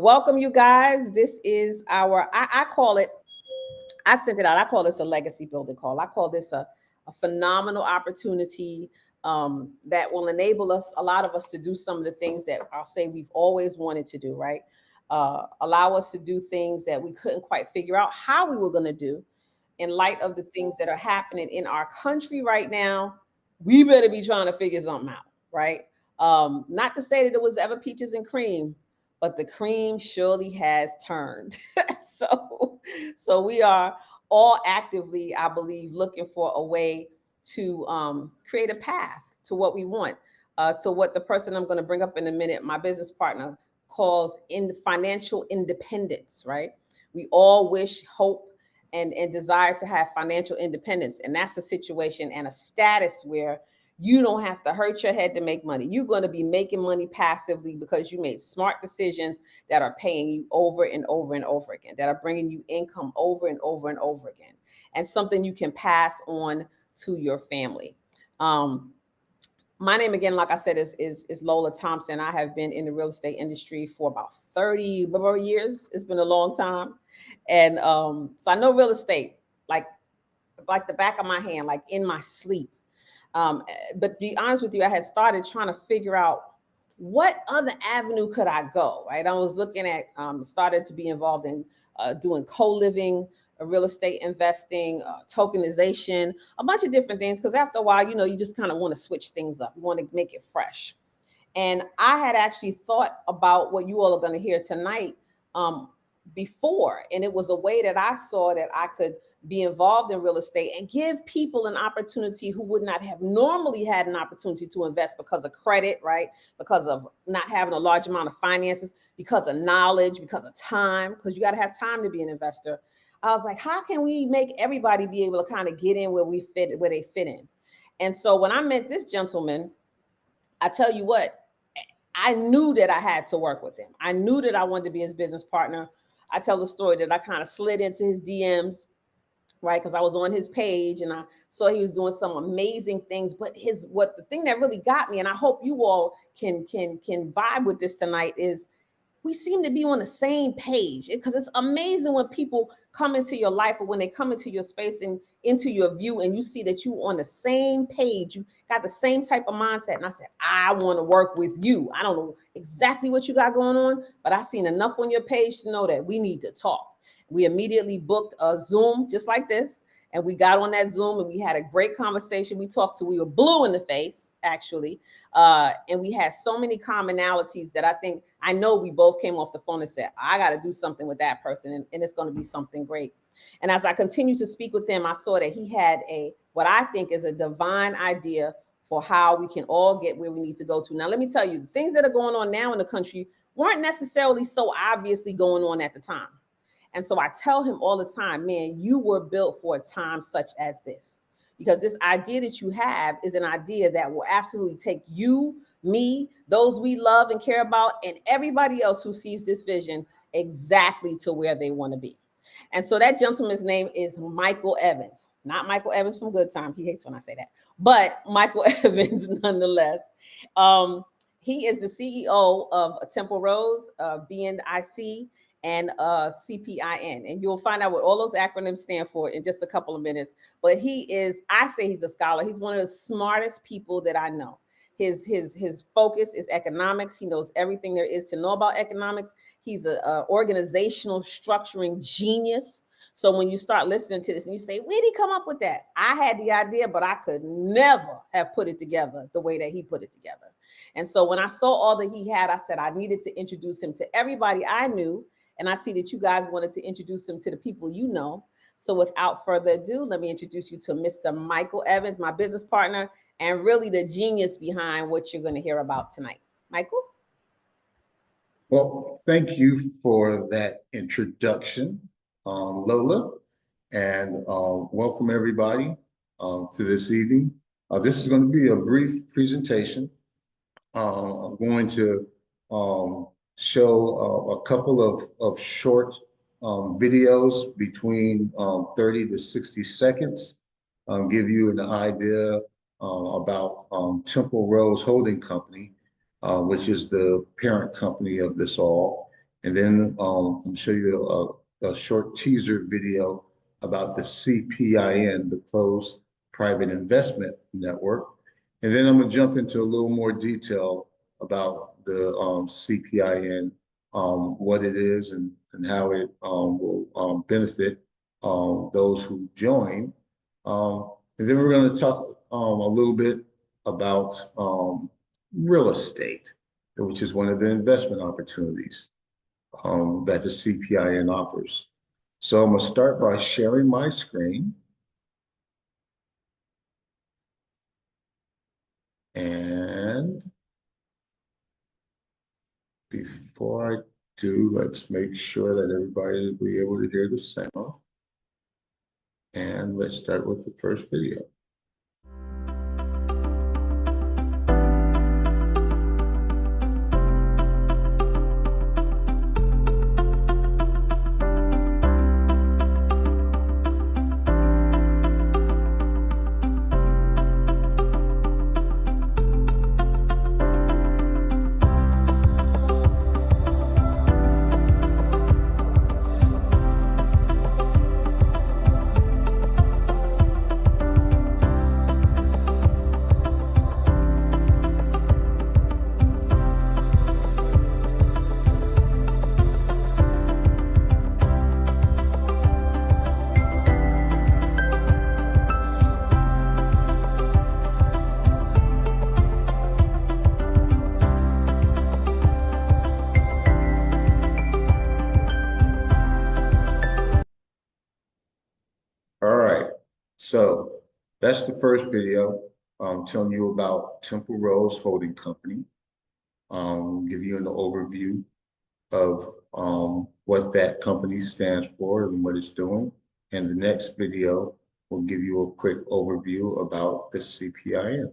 Welcome, you guys. This is I call it, I sent it out. I call this a legacy building call. I call this a phenomenal opportunity that will enable us, a lot of us, to do some of the things that I'll say we've always wanted to do, right? Allow us to do things that we couldn't quite figure out how we were going to do in light of the things that are happening in our country right now. We better be trying to figure something out, right? Not to say that it was ever peaches and cream, but the cream surely has turned. so, so we are all actively, I believe, looking for a way to create a path to what we want, to what the person I'm going to bring up in a minute, my business partner, calls in financial independence. Right? We all wish, hope, and desire to have financial independence, and that's a situation and a status where you don't have to hurt your head to make money. You're going to be making money passively because you made smart decisions that are paying you over and over and over again, that are bringing you income over and over and over again, and something you can pass on to your family. My name, again, like I said, is Lola Thompson. I have been in the real estate industry for about 30 years. It's been a long time. And so I know real estate like the back of my hand, like in my sleep. But to be honest with you, I had started trying to figure out what other avenue could I go, right? I was looking at, started to be involved in doing co-living, real estate investing, tokenization, a bunch of different things. Because after a while, you just kind of want to switch things up. You want to make it fresh. And I had actually thought about what you all are going to hear tonight before. And it was a way that I saw that I could be involved in real estate and give people an opportunity who would not have normally had an opportunity to invest because of credit, right? Because of not having a large amount of finances, because of knowledge, because of time, because you got to have time to be an investor. I was like, how can we make everybody be able to kind of get in where they fit in? And so when I met this gentleman, I tell you what, I knew that I had to work with him. I knew that I wanted to be his business partner. I tell the story that I kind of slid into his DMs, right? Because I was on his page and I saw he was doing some amazing things. But the thing that really got me, and I hope you all can vibe with this tonight, is we seem to be on the same page, because it's amazing when people come into your life or when they come into your space and into your view, and you see that you on the same page, you got the same type of mindset. And I said, I want to work with you. I don't know exactly what you got going on, but I seen enough on your page to know that we need to talk. We immediately booked a Zoom just like this. And we got on that Zoom and we had a great conversation. We were blue in the face, actually. And we had so many commonalities that I know we both came off the phone and said, I got to do something with that person. And it's going to be something great. And as I continued to speak with him, I saw that he had what I think is a divine idea for how we can all get where we need to go to. Now, let me tell you, the things that are going on now in the country weren't necessarily so obviously going on at the time. And so I tell him all the time, man, you were built for a time such as this, because this idea that you have is an idea that will absolutely take you, me, those we love and care about, and everybody else who sees this vision exactly to where they want to be. And so that gentleman's name is Michael Evans, not Michael Evans from Good Time. He hates when I say that, but Michael Evans nonetheless. He is the CEO of Temple Rose, BNIC, and CPIN. And you'll find out what all those acronyms stand for in just a couple of minutes. But I say he's a scholar. He's one of the smartest people that I know. His focus is economics. He knows everything there is to know about economics. He's a organizational structuring genius. So when you start listening to this and you say, where did he come up with that? I had the idea, but I could never have put it together the way that he put it together. And so when I saw all that he had, I said I needed to introduce him to everybody I knew. And I see that you guys wanted to introduce him to the people you know. So without further ado, let me introduce you to Mr. Michael Evans, my business partner, and really the genius behind what you're going to hear about tonight. Michael? Well, thank you for that introduction, Lola, and welcome everybody to this evening. This is going to be a brief presentation. I'm going to show a couple of short videos between 30 to 60 seconds, give you an idea about Temple Rose Holding Company, which is the parent company of this all. And then I'll show you a short teaser video about the CPIN, the Closed Private Investment Network. And then I'm going to jump into a little more detail about the CPIN, what it is and how it will benefit those who join. And then we're going to talk a little bit about real estate, which is one of the investment opportunities that the CPIN offers. So I'm going to start by sharing my screen. And before I do, let's make sure that everybody will be able to hear the sound. And let's start with the first video. All right, so that's the first video telling you about Temple Rose Holding Company. Give you an overview of what that company stands for and what it's doing. And the next video will give you a quick overview about the CPIN.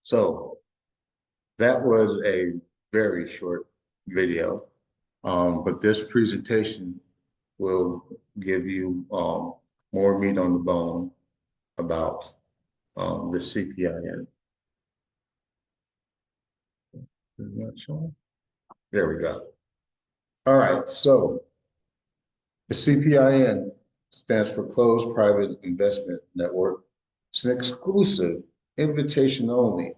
So that was a very short video, but this presentation will give you more meat on the bone about the CPIN. Is that showing? There we go. All right, so the CPIN stands for Closed Private Investment Network. It's an exclusive, invitation-only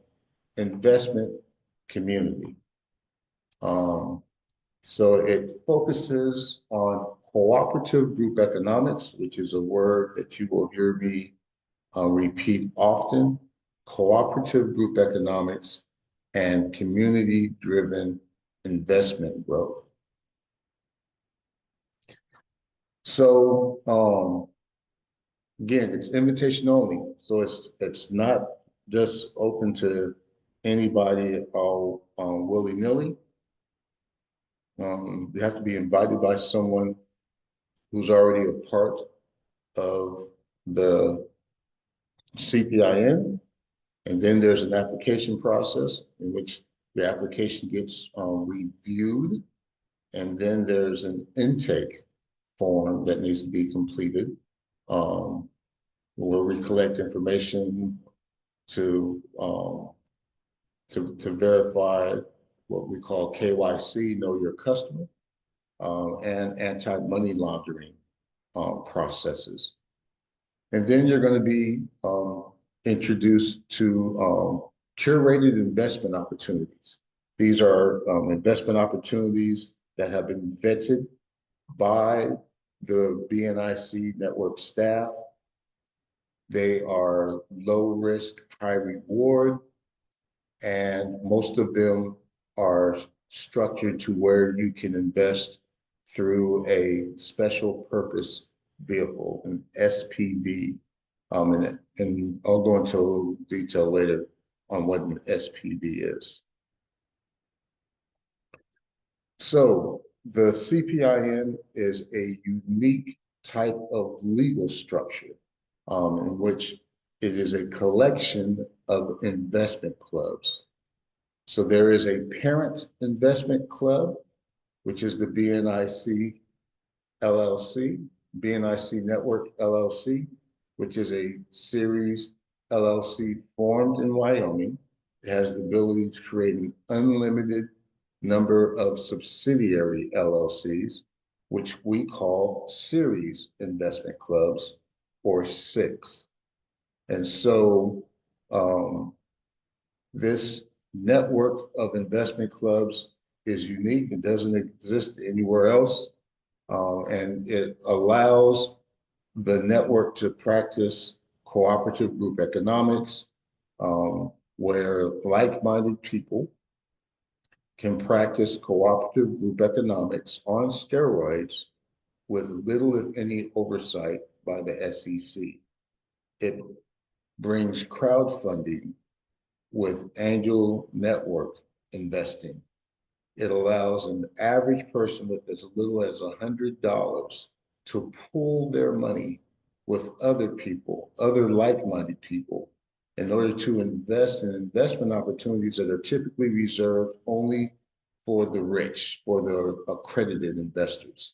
investment community. So it focuses on cooperative group economics, which is a word that you will hear me repeat often, cooperative group economics and community-driven investment growth. So again, it's invitation only. So it's not just open to anybody willy-nilly. You have to be invited by someone who's already a part of the CPIN. And then there's an application process in which the application gets reviewed. And then there's an intake form that needs to be completed, where we collect information to verify what we call KYC, know your customer, and anti-money laundering processes. And then you're going to be introduced to curated investment opportunities. These are investment opportunities that have been vetted by the BNIC network staff. They are low risk, high reward, and most of them are structured to where you can invest through a special purpose vehicle, an SPV And I'll go into a little detail later on what an SPV is. So the CPIN is a unique type of legal structure in which it is a collection of investment clubs. So there is a parent investment club, which is the BNIC LLC, BNIC Network LLC, which is a series LLC formed in Wyoming. It has the ability to create an unlimited number of subsidiary LLCs, which we call series investment clubs, or SICs. And so this network of investment clubs is unique. It doesn't exist anywhere else. And it allows the network to practice cooperative group economics, where like-minded people can practice cooperative group economics on steroids with little, if any, oversight by the SEC. It brings crowdfunding with angel network investing. It allows an average person with as little as $100 to pool their money with other people, other like-minded people, in order to invest in investment opportunities that are typically reserved only for the rich, for the accredited investors.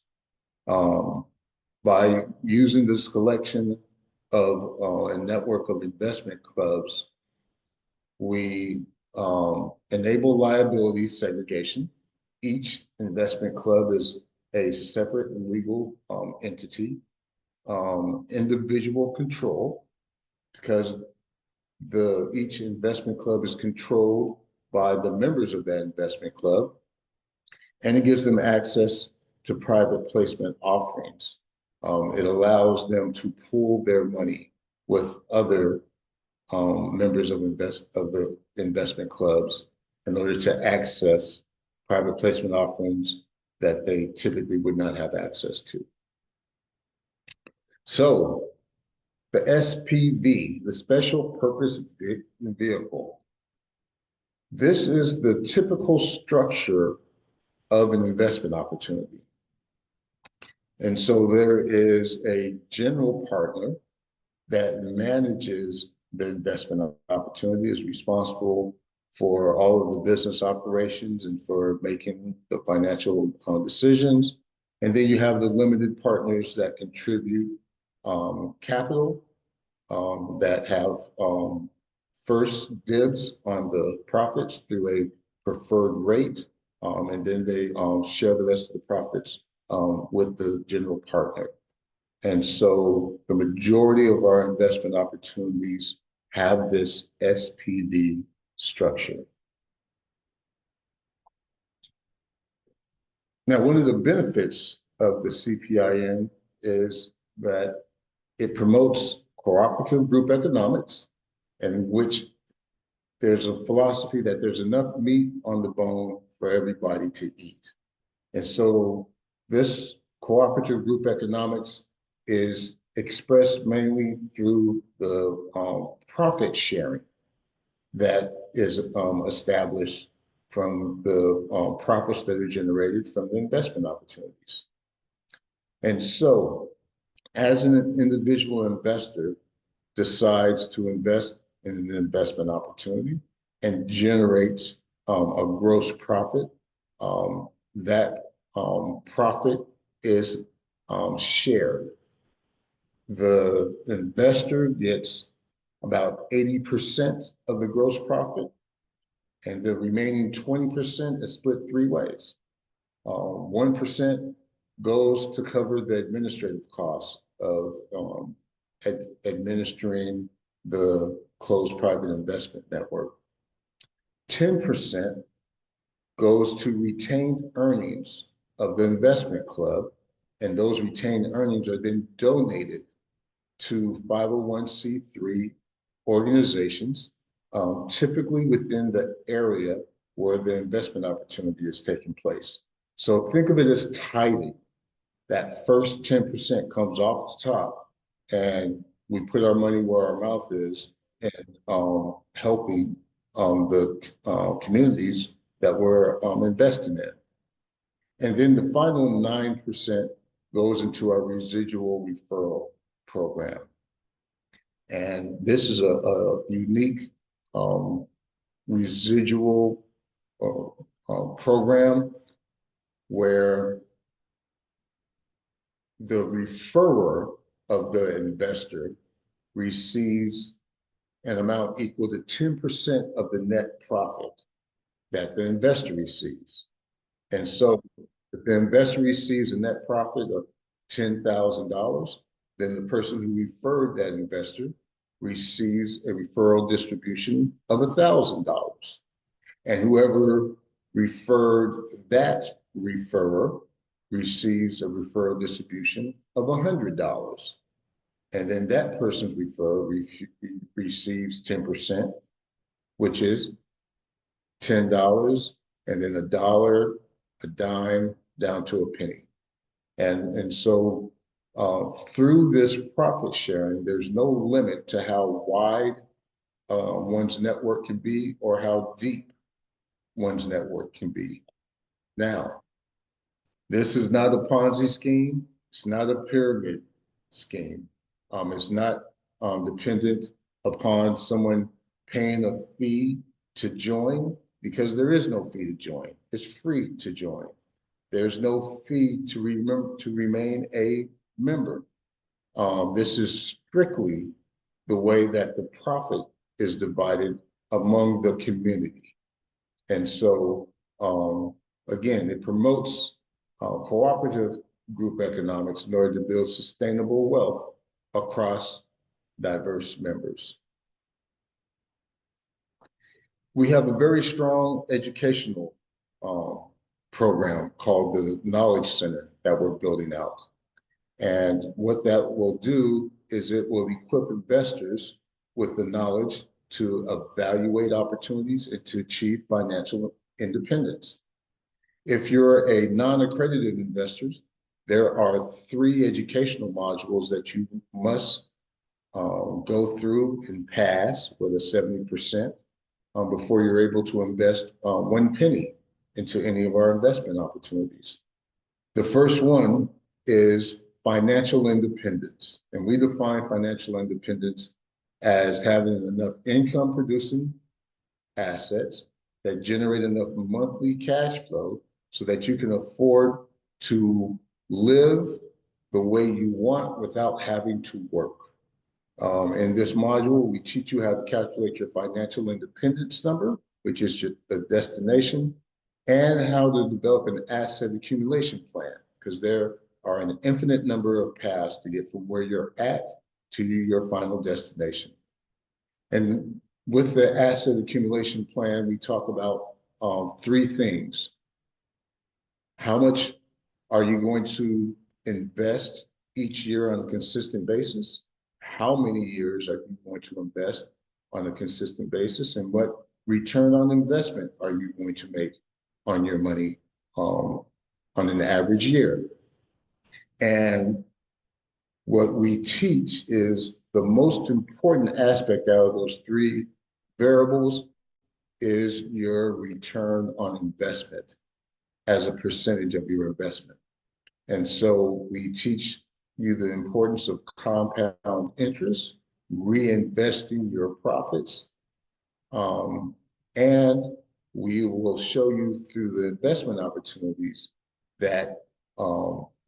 By using this collection of a network of investment clubs, we enable liability segregation. Each investment club is a separate legal entity, individual control, because each investment club is controlled by the members of that investment club, and it gives them access to private placement offerings. It allows them to pool their money with other members of the investment clubs in order to access private placement offerings that they typically would not have access to. So the SPV, the special purpose vehicle, this is the typical structure of an investment opportunity. And so there is a general partner that manages the investment opportunity, is responsible for all of the business operations and for making the financial decisions. And then you have the limited partners that contribute capital, that have first dibs on the profits through a preferred rate, and then they share the rest of the profits with the general partner. And so the majority of our investment opportunities have this SPV structure. Now, one of the benefits of the CPIN is that it promotes cooperative group economics, in which there's a philosophy that there's enough meat on the bone for everybody to eat. And so this cooperative group economics is expressed mainly through the profit sharing that is established from the profits that are generated from the investment opportunities. And so as an individual investor decides to invest in an investment opportunity and generates a gross profit, that profit is shared. The investor gets about 80% of the gross profit, and the remaining 20% is split three ways. 1% goes to cover the administrative costs of administering the closed private investment network. 10% goes to retained earnings of the investment club, and those retained earnings are then donated to 501c3 organizations, typically within the area where the investment opportunity is taking place. So think of it as tithing. That first 10% comes off the top and we put our money where our mouth is and helping the communities that we're investing in. And then the final 9% goes into our residual referral program. And this is a unique residual program where the referrer of the investor receives an amount equal to 10% of the net profit that the investor receives. And so if the investor receives a net profit of $10,000, then the person who referred that investor receives a referral distribution of $1,000. And whoever referred that referrer receives a referral distribution of $100. And then that person's referrer receives 10%, which is $10, and then $1, a dime, down to a penny. And so through this profit sharing, there's no limit to how wide one's network can be or how deep one's network can be. Now, this is not a Ponzi scheme. It's not a pyramid scheme. It's not dependent upon someone paying a fee to join, because there is no fee to join. It's free to join. There's no fee to remain a member. This is strictly the way that the profit is divided among the community. And so, again, it promotes cooperative group economics in order to build sustainable wealth across diverse members. We have a very strong educational program called the Knowledge Center that we're building out. And what that will do is it will equip investors with the knowledge to evaluate opportunities and to achieve financial independence. If you're a non-accredited investor, there are 3 educational modules that you must go through and pass with a 70% before you're able to invest 1 penny into any of our investment opportunities. The first one is financial independence. And we define financial independence as having enough income producing assets that generate enough monthly cash flow so that you can afford to live the way you want without having to work. In this module, we teach you how to calculate your financial independence number, which is the destination, and how to develop an asset accumulation plan, because there are an infinite number of paths to get from where you're at to your final destination. And with the asset accumulation plan, we talk about 3 things. How much are you going to invest each year on a consistent basis? How many years are you going to invest on a consistent basis? And what return on investment are you going to make on your money on an average year? And what we teach is the most important aspect out of those 3 variables is your return on investment as a percentage of your investment. And so we teach you the importance of compound interest, reinvesting your profits, and we will show you through the investment opportunities that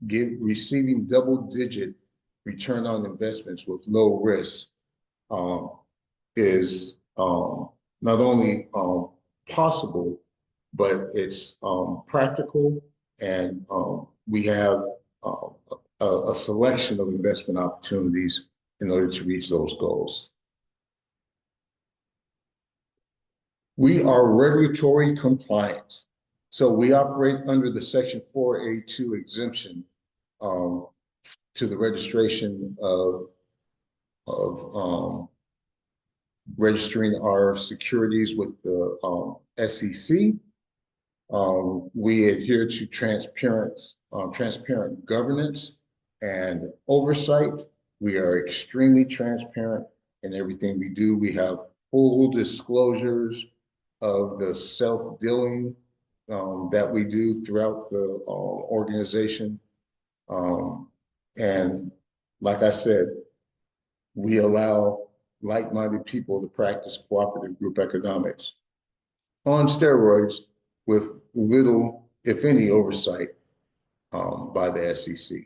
receiving double-digit return on investments with low risk is not only possible, but it's practical, and we have a selection of investment opportunities in order to reach those goals. We are regulatory compliant. So we operate under the Section 4A2 exemption to the registration of registering our securities with the SEC. We adhere to transparent governance and oversight We are extremely transparent in everything we do. We have full disclosures of the self-dealing that we do throughout the organization. And like I said, we allow like-minded people to practice cooperative group economics on steroids with little, if any, oversight by the SEC.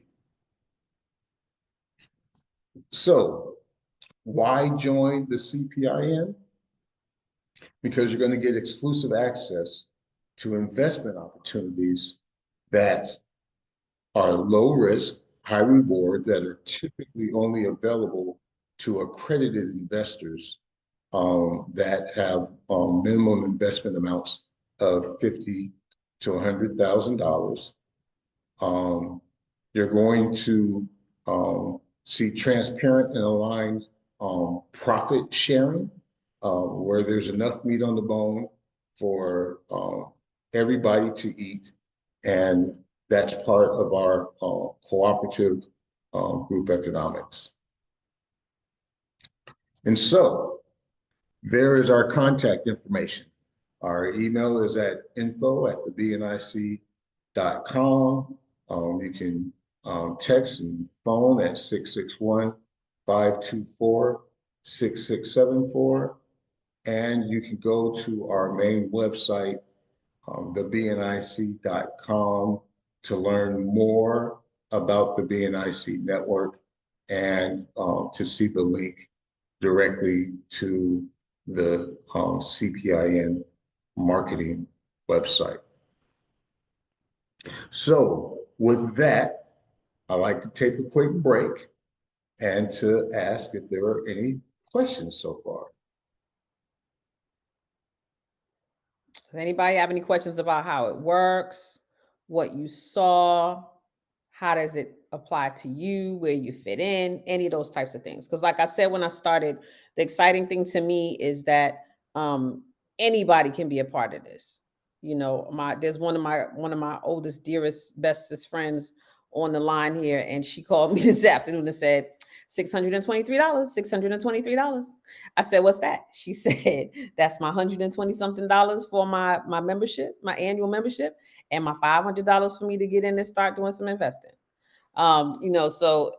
So why join the CPIN? Because you're going to get exclusive access to investment opportunities that are low risk, high reward, that are typically only available to accredited investors that have minimum investment amounts of $50,000 to $100,000. You're going to see transparent and aligned profit sharing, where there's enough meat on the bone for everybody to eat. And that's part of our cooperative group economics. And so there is our contact information. Our email is at info@thebnic.com. You can text and phone at 661-524-6674. And you can go to our main website, thebnic.com, to learn more about the BNIC network and to see the link directly to the CPIN marketing website. So with that, I'd like to take a quick break and to ask if there are any questions so far. Does anybody have any questions about how it works, what you saw, how does it apply to you, where you fit in, any of those types of things? Because like I said, when I started, the exciting thing to me is that anybody can be a part of this. You know, there's one of my oldest, dearest, bestest friends on the line here, and she called me this afternoon and said, $623, $623. I said, what's that? She said, that's my $120 something for my membership, my annual membership, and my $500 for me to get in and start doing some investing. You know, so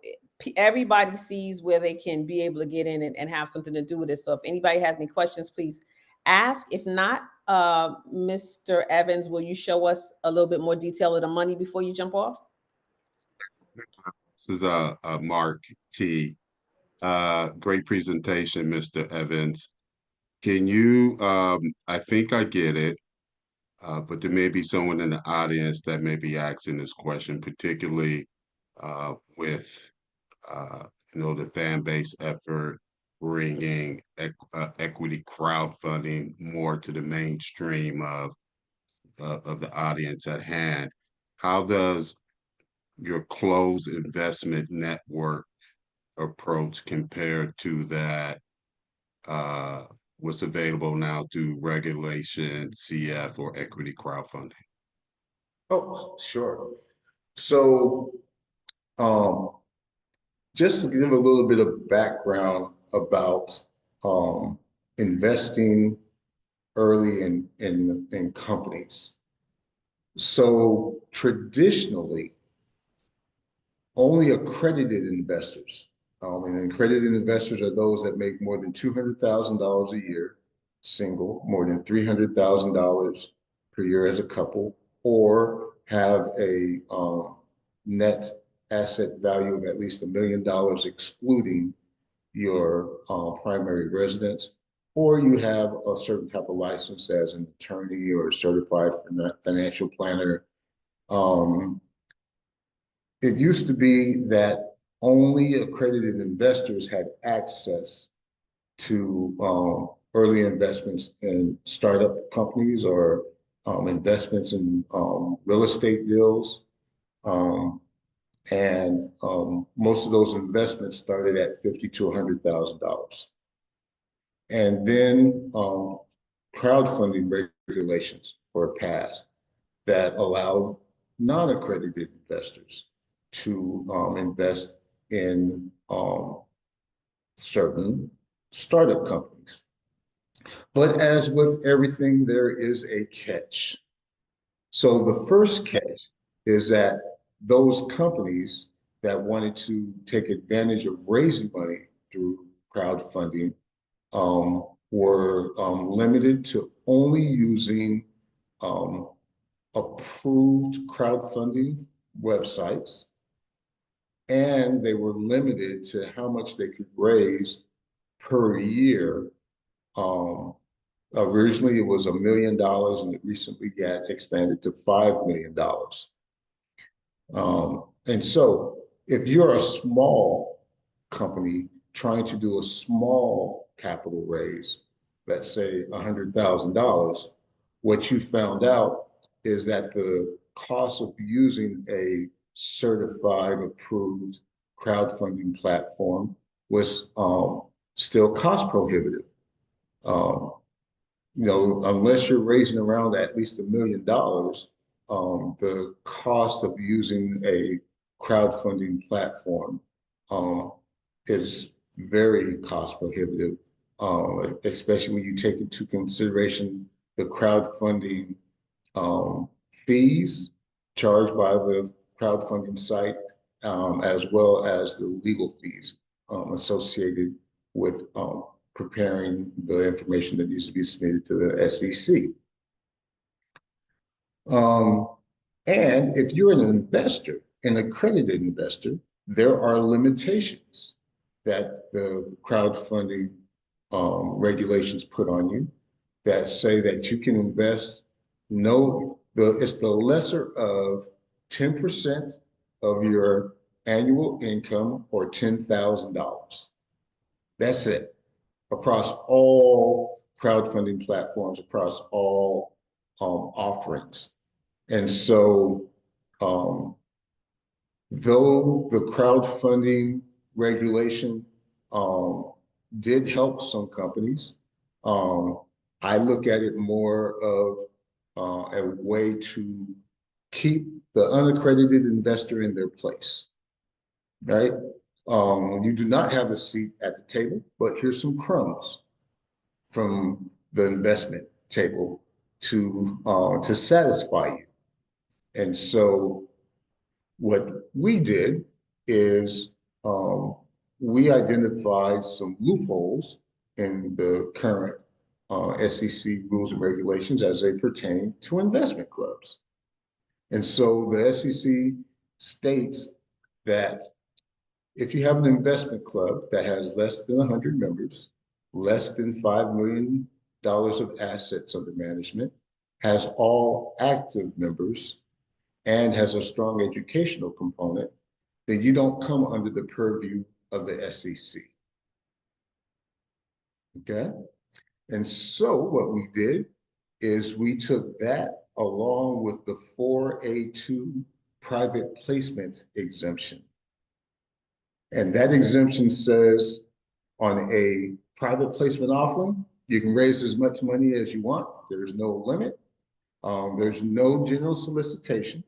everybody sees where they can be able to get in and have something to do with it. So if anybody has any questions, please ask. If not, Mr. Evans, will you show us a little bit more detail of the money before you jump off? This is Mark T. Great presentation, Mr. Evans. Can you, I think I get it, but there may be someone in the audience that may be asking this question, particularly with, the fan-based effort bringing equity crowdfunding more to the mainstream of the audience at hand. How does your closed investment network approach compared to that what's available now through regulation, CF, or equity crowdfunding? Oh, sure. So just to give a little bit of background about investing early in companies. So traditionally, only accredited investors, and accredited investors are those that make more than $200,000 a year, single, more than $300,000 per year as a couple, or have a net asset value of at least $1 million, excluding your primary residence, or you have a certain type of license as an attorney or a certified financial planner. It used to be that only accredited investors had access to early investments in startup companies or investments in real estate deals. Most of those investments started at $50,000 to $100,000. And then crowdfunding regulations were passed that allowed non-accredited investors to invest in certain startup companies. But as with everything, there is a catch. So the first catch is that those companies that wanted to take advantage of raising money through crowdfunding were limited to only using um, approved crowdfunding websites, and they were limited to how much they could raise per year. Originally, it was $1 million, and it recently got expanded to $5 million. And so, if you're a small company trying to do a small capital raise, let's say $100,000, what you found out is that the cost of using a certified, approved crowdfunding platform was still cost prohibitive. Um, unless you're raising around at least $1 million, the cost of using a crowdfunding platform is very cost prohibitive, especially when you take into consideration the crowdfunding fees charged by the crowdfunding site, as well as the legal fees associated with preparing the information that needs to be submitted to the SEC. And if you're an investor, an accredited investor, there are limitations that the crowdfunding regulations put on you that say that you can invest it's the lesser of 10% of your annual income or $10,000. That's it, across all crowdfunding platforms, across all offerings. And so, though the crowdfunding regulation did help some companies, I look at it more of a way to keep the unaccredited investor in their place, right? You do not have a seat at the table, but here's some crumbs from the investment table to satisfy you. And so what we did is we identified some loopholes in the current SEC rules and regulations as they pertain to investment clubs. And so the SEC states that if you have an investment club that has less than 100 members, less than $5 million of assets under management, has all active members, and has a strong educational component, then you don't come under the purview of the SEC. Okay? And so what we did is we took that along with the 4A2 private placement exemption. And that exemption says on a private placement offering, you can raise as much money as you want. There's no limit. There's no general solicitation.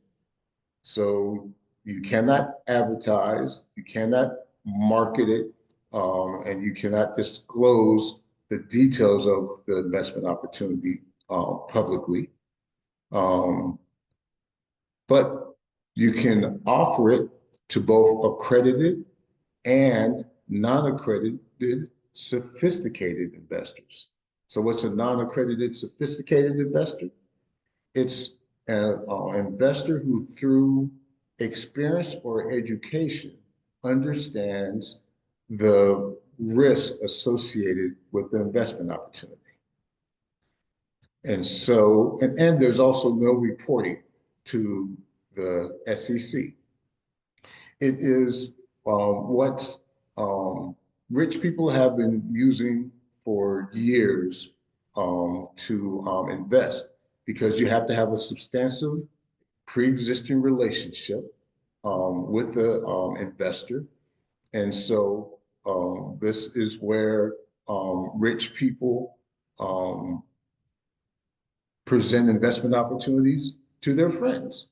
So you cannot advertise, you cannot market it, and you cannot disclose the details of the investment opportunity publicly. But you can offer it to both accredited and non-accredited sophisticated investors. So what's a non-accredited sophisticated investor? It's an investor who, through experience or education, understands the risk associated with the investment opportunity. And so, and there's also no reporting to the SEC. It is what rich people have been using for years to invest, because you have to have a substantive pre-existing relationship with the investor. And so this is where rich people present investment opportunities to their friends.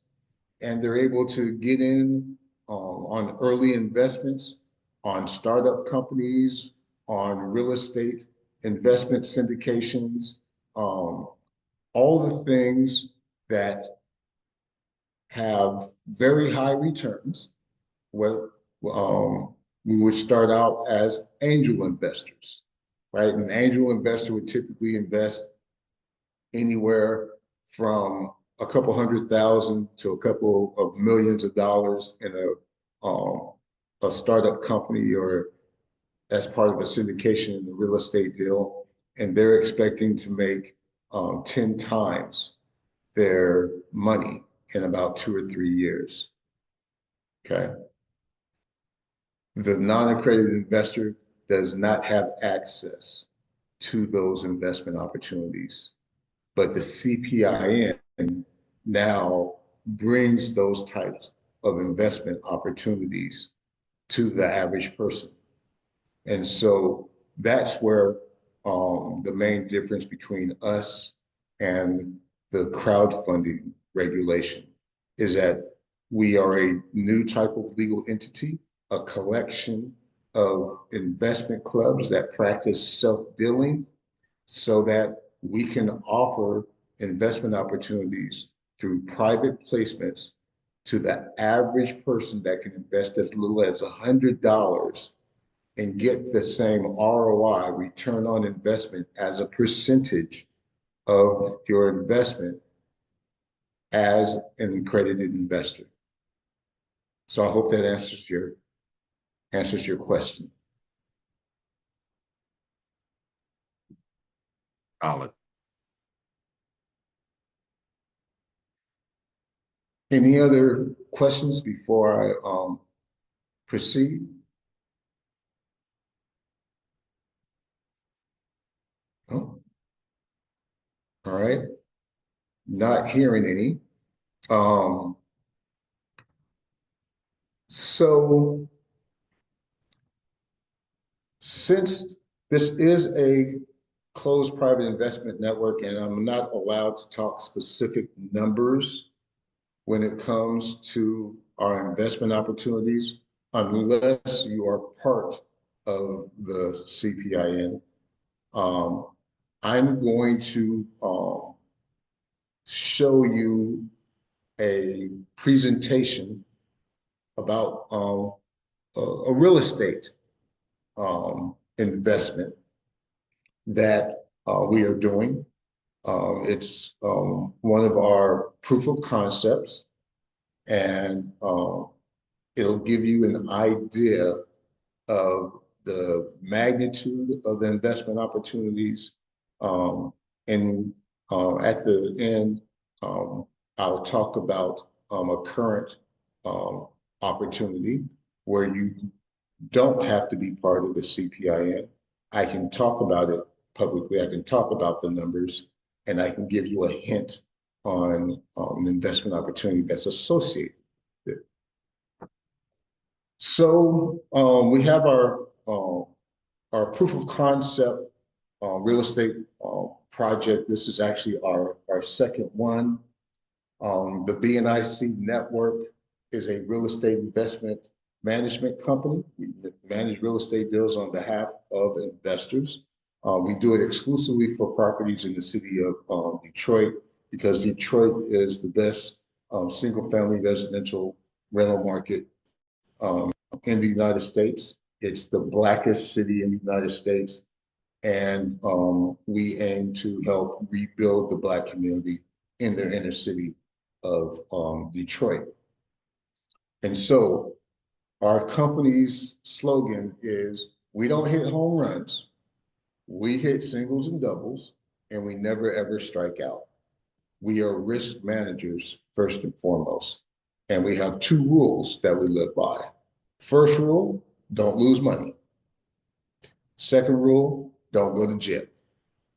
And they're able to get in on early investments on startup companies, on real estate investment syndications, all the things that have very high returns. Well, we would start out as angel investors, right? An angel investor would typically invest anywhere from a couple $100,000 to a couple of millions of dollars in a startup company or as part of a syndication in the real estate deal, and they're expecting to make 10 times their money in about 2 or 3 years. Okay. The non-accredited investor does not have access to those investment opportunities, but the CPIN now brings those types of investment opportunities to the average person. And so that's where the main difference between us and the crowdfunding regulation is that we are a new type of legal entity, a collection of investment clubs that practice self-billing so that we can offer investment opportunities through private placements to the average person that can invest as little as $100 and get the same ROI, return on investment, as a percentage of your investment as an accredited investor. So I hope that answers your question. Solid. Any other questions before I proceed? Oh. All right. Not hearing any. So since this is a closed private investment network and I'm not allowed to talk specific numbers when it comes to our investment opportunities, unless you are part of the CPIN, I'm going to show you a presentation about a real estate investment that we are doing. It's one of our proof of concepts, and it'll give you an idea of the magnitude of the investment opportunities. And at the end, I'll talk about a current opportunity where you don't have to be part of the CPIN. I can talk about it publicly. I can talk about the numbers, and I can give you a hint on an investment opportunity that's associated with it. So we have our proof of concept real estate project. This is actually our second one. The BNIC network is a real estate investment management company. We manage real estate deals on behalf of investors. We do it exclusively for properties in the city of Detroit, because Detroit is the best single-family residential rental market in the United States. It's the blackest city in the United States, and we aim to help rebuild the Black community in their inner city of Detroit. And so our company's slogan is, we don't hit home runs, we hit singles and doubles, and we never ever strike out. We are risk managers first and foremost, and we have 2 rules that we live by. First rule, don't lose money. Second rule, don't go to jail.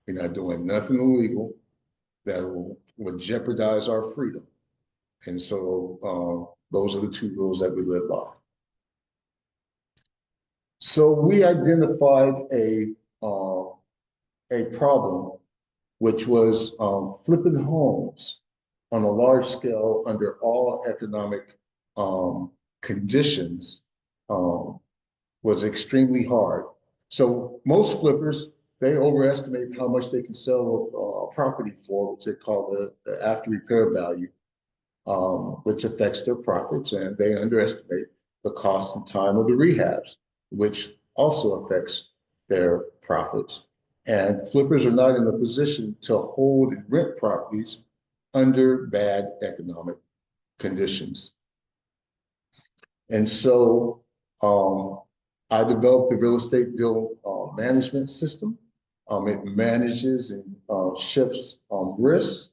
We're not doing nothing illegal that would jeopardize our freedom. And so those are the 2 rules that we live by. So we identified a problem, which was flipping homes on a large scale under all economic conditions was extremely hard. So most flippers, they overestimate how much they can sell a property for, which they call the after repair value, which affects their profits, and they underestimate the cost and time of the rehabs, which also affects their profits. And flippers are not in a position to hold and rent properties under bad economic conditions. And so I developed the real estate deal management system. It manages and shifts risks,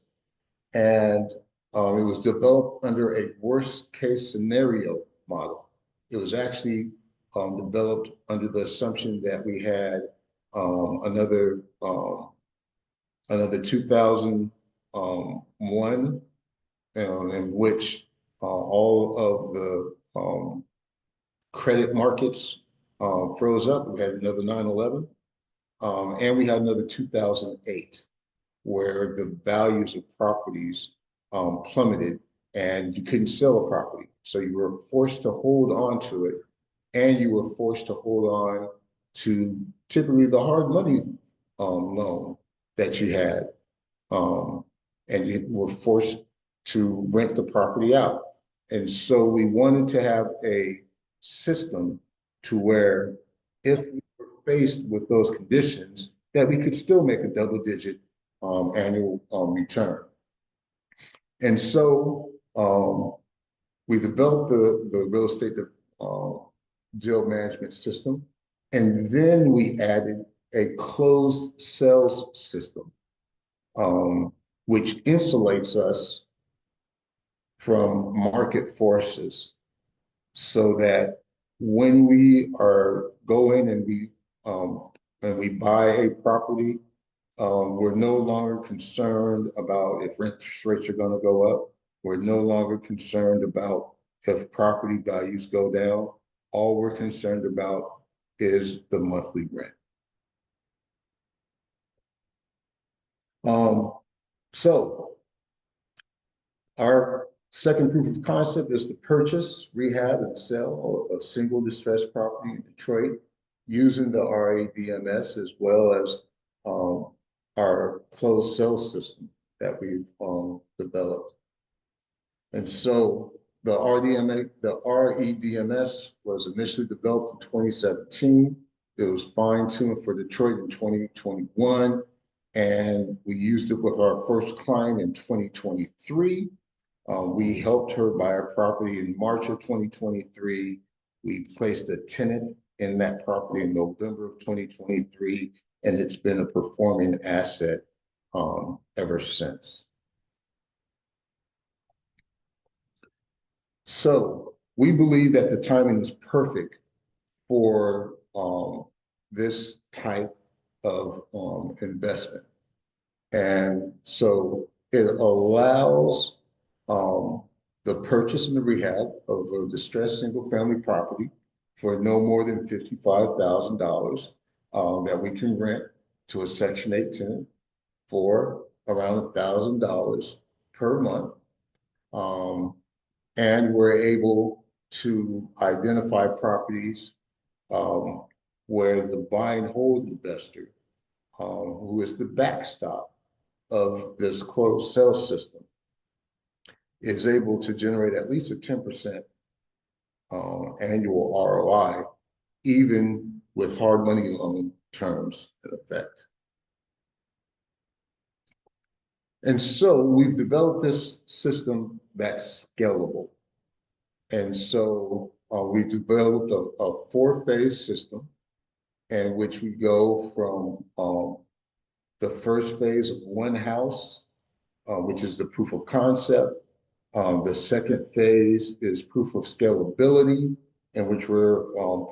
and it was developed under a worst case scenario model. It was actually developed under the assumption that we had another 2001 in which all of the credit markets froze up. We had another 9/11, and we had another 2008, where the values of properties plummeted and you couldn't sell a property. So you were forced to hold on to it, and you were forced to hold on to typically the hard money loan that you had. And you were forced to rent the property out. And so we wanted to have a system to where if we were faced with those conditions, that we could still make a double-digit annual return. And so we developed the real estate deal management system, and then we added a closed sales system, which insulates us from market forces, so that when we are going and we buy a property, we're no longer concerned about if interest rates are going to go up. We're no longer concerned about if property values go down. All we're concerned about is the monthly rent. So our second proof of concept is to purchase, rehab, and sell a single distressed property in Detroit using the RADMS, as well as our closed sales system that we've developed. And so the REDMS was initially developed in 2017. It was fine-tuned for Detroit in 2021, and we used it with our first client in 2023. We helped her buy a property in March of 2023. We placed a tenant in that property in November of 2023, and it's been a performing asset ever since. So we believe that the timing is perfect for this type of investment. And so it allows the purchase and the rehab of a distressed single family property for no more than $55,000 that we can rent to a Section 8 tenant for around $1,000 per month. And we're able to identify properties where the buy and hold investor, who is the backstop of this closed sales system, is able to generate at least a 10% annual ROI, even with hard money loan terms in effect. And so we've developed this system that's scalable. And so we've developed a 4-phase system in which we go from the first phase of one house, which is the proof of concept. The second phase is proof of scalability, in which we're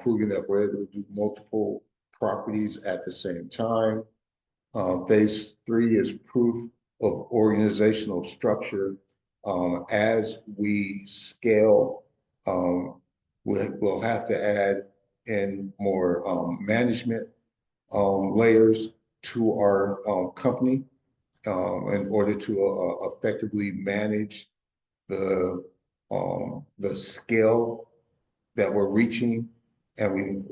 proving that we're able to do multiple properties at the same time. Phase 3 is proof of organizational structure. As we scale, we'll have to add in more management layers to our company in order to effectively manage the scale that we're reaching and we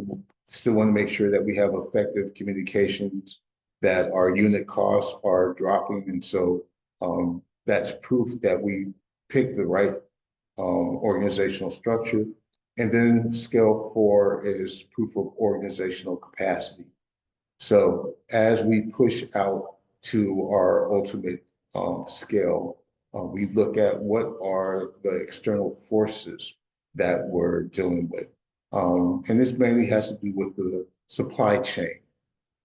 still want to make sure that we have effective communications, that our unit costs are dropping. And so that's proof that we picked the right organizational structure. And then scale 4 is proof of organizational capacity. So as we push out to our ultimate scale, we look at what are the external forces that we're dealing with. And this mainly has to do with the supply chain.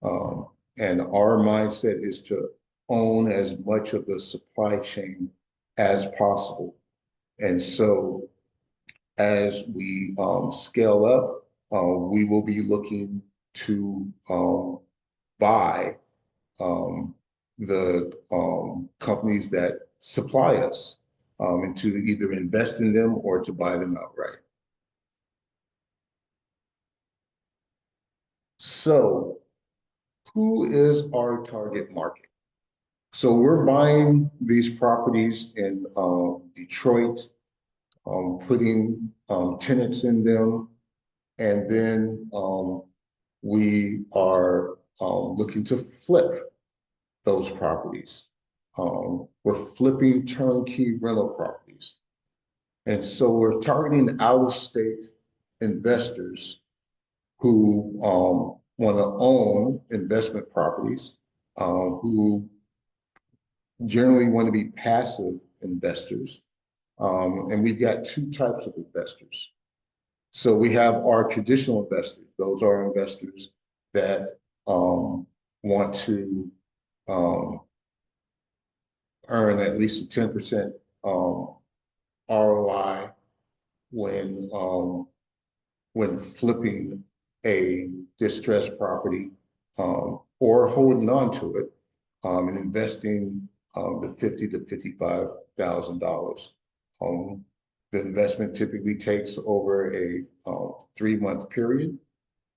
And our mindset is to own as much of the supply chain as possible. And so as we scale up, we will be looking to buy the companies that supply us, and to either invest in them or to buy them outright. So who is our target market? So we're buying these properties in Detroit, putting tenants in them, and then we are looking to flip those properties. We're flipping turnkey rental properties. And so we're targeting out-of-state investors who want to own investment properties, who generally want to be passive investors. And we've got two types of investors. So we have our traditional investors. Those are investors that want to earn at least a 10% ROI when flipping a distressed property, or holding on to it, and investing the $50,000 to $55,000. The investment typically takes over a 3-month period.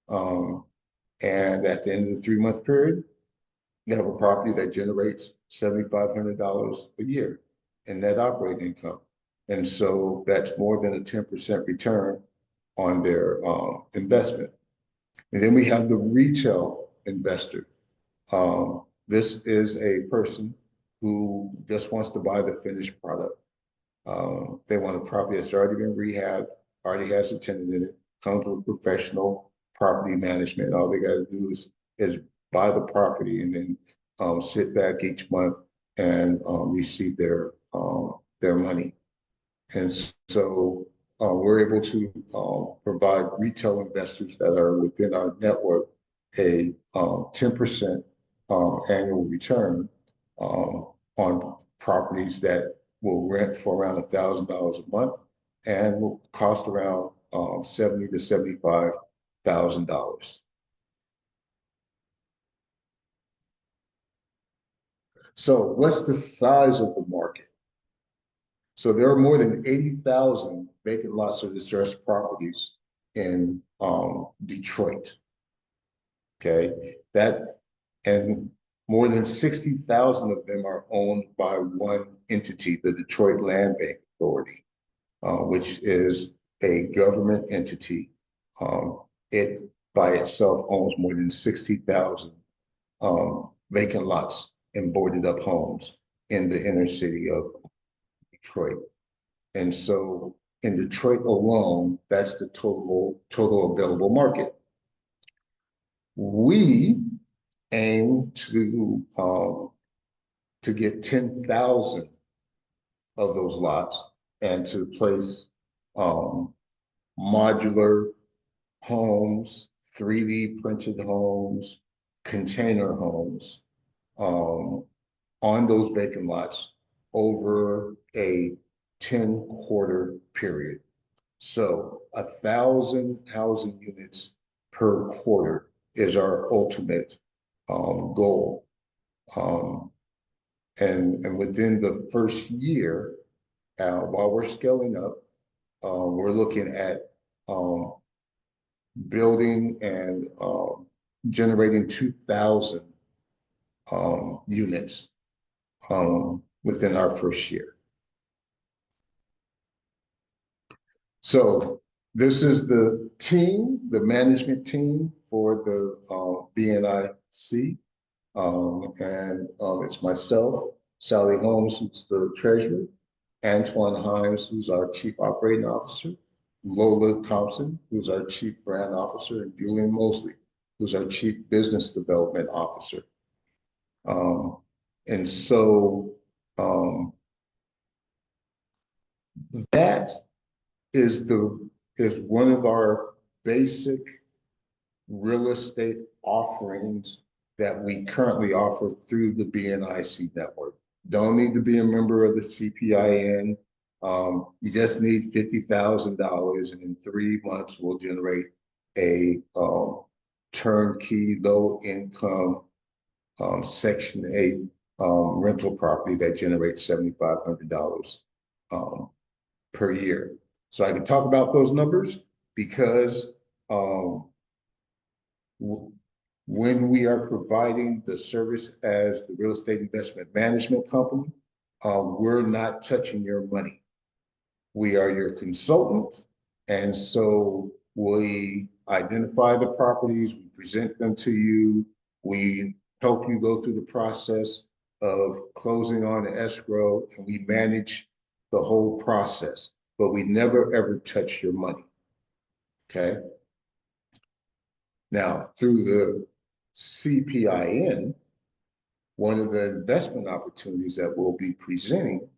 And at the end of the 3-month period, you have a property that generates $7,500 a year in net operating income. And so that's more than a 10% return on their investment. And then we have the retail investor. This is a person who just wants to buy the finished product. They want a property that's already been rehabbed, already has a tenant in it, comes with professional property management. All they got to do is buy the property and then sit back each month and receive their money. And so we're able to provide retail investors that are within our network a 10% annual return on properties that will rent for around $1,000 a month and will cost around $70,000 to $75,000. So what's the size of the market? So there are more than 80,000 vacant lots or distressed properties in Detroit. Okay, and more than 60,000 of them are owned by one entity, the Detroit Land Bank Authority, which is a government entity. It by itself owns more than 60,000 vacant lots and boarded up homes in the inner city of Detroit. And so in Detroit alone, that's the total available market. We aim to get 10,000 of those lots and to place modular homes, 3D printed homes, container homes on those vacant lots over a 10-quarter period. So 1,000 housing units per quarter is our ultimate goal. And within the first year, while we're scaling up, we're looking at building and generating 2,000 units within our first year. So This is the team, the management team for the BNIC. It's myself, Sally Holmes, who's the treasurer, Antoine Himes, who's our chief operating officer, Lola Thompson, who's our chief brand officer, and Julian Mosley, who's our chief business development officer. Um, and so that is one of our basic real estate offerings that we currently offer through the BNIC network. Don't need to be a member of the CPIN. You just need $50,000, and in 3 months we'll generate a turnkey, low income Section 8 rental property that generates $7,500 per year. So I can talk about those numbers because when we are providing the service as the real estate investment management company, we're not touching your money. We are your consultant. And so we identify the properties, we present them to you, we help you go through the process of closing on the escrow, and we manage the whole process, but we never ever touch your money. Okay. Now, through the CPIN, one of the investment opportunities that we'll be presenting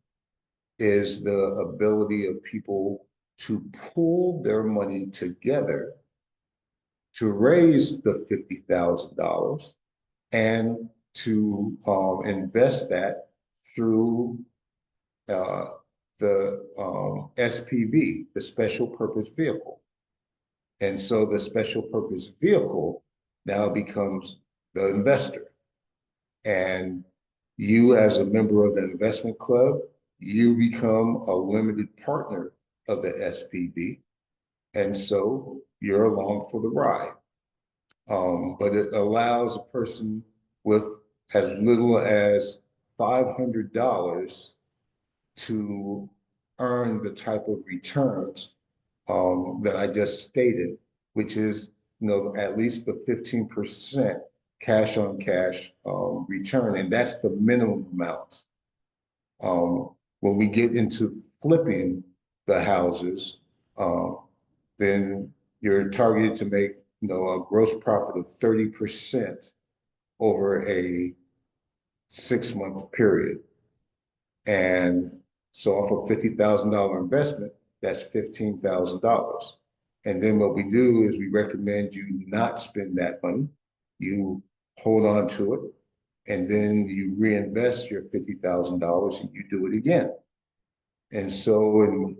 is the ability of people to pool their money together to raise the $50,000 and to invest that through the SPV, the special purpose vehicle. And so the special purpose vehicle now becomes the investor. And you, as a member of the investment club, you become a limited partner of the SPV. And so you're along for the ride. But it allows a person with as little as $500 to earn the type of returns that I just stated, which is, at least the 15% cash on cash return, and that's the minimum amount. When we get into flipping the houses, then you're targeted to make, a gross profit of 30% over a 6-month period. And so off a $50,000 investment, that's $15,000. And then what we do is we recommend you not spend that money. You hold on to it, and then you reinvest your $50,000 and you do it again. And so in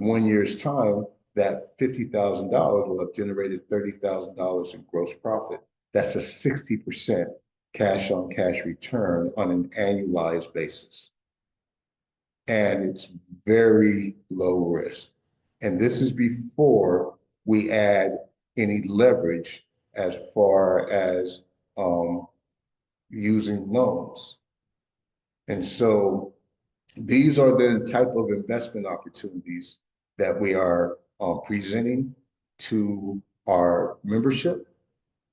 1 year's time, that $50,000 will have generated $30,000 in gross profit. That's a 60% cash on cash return on an annualized basis. And it's very low risk. And this is before we add any leverage as far as using loans. And so these are the type of investment opportunities that we are presenting to our membership.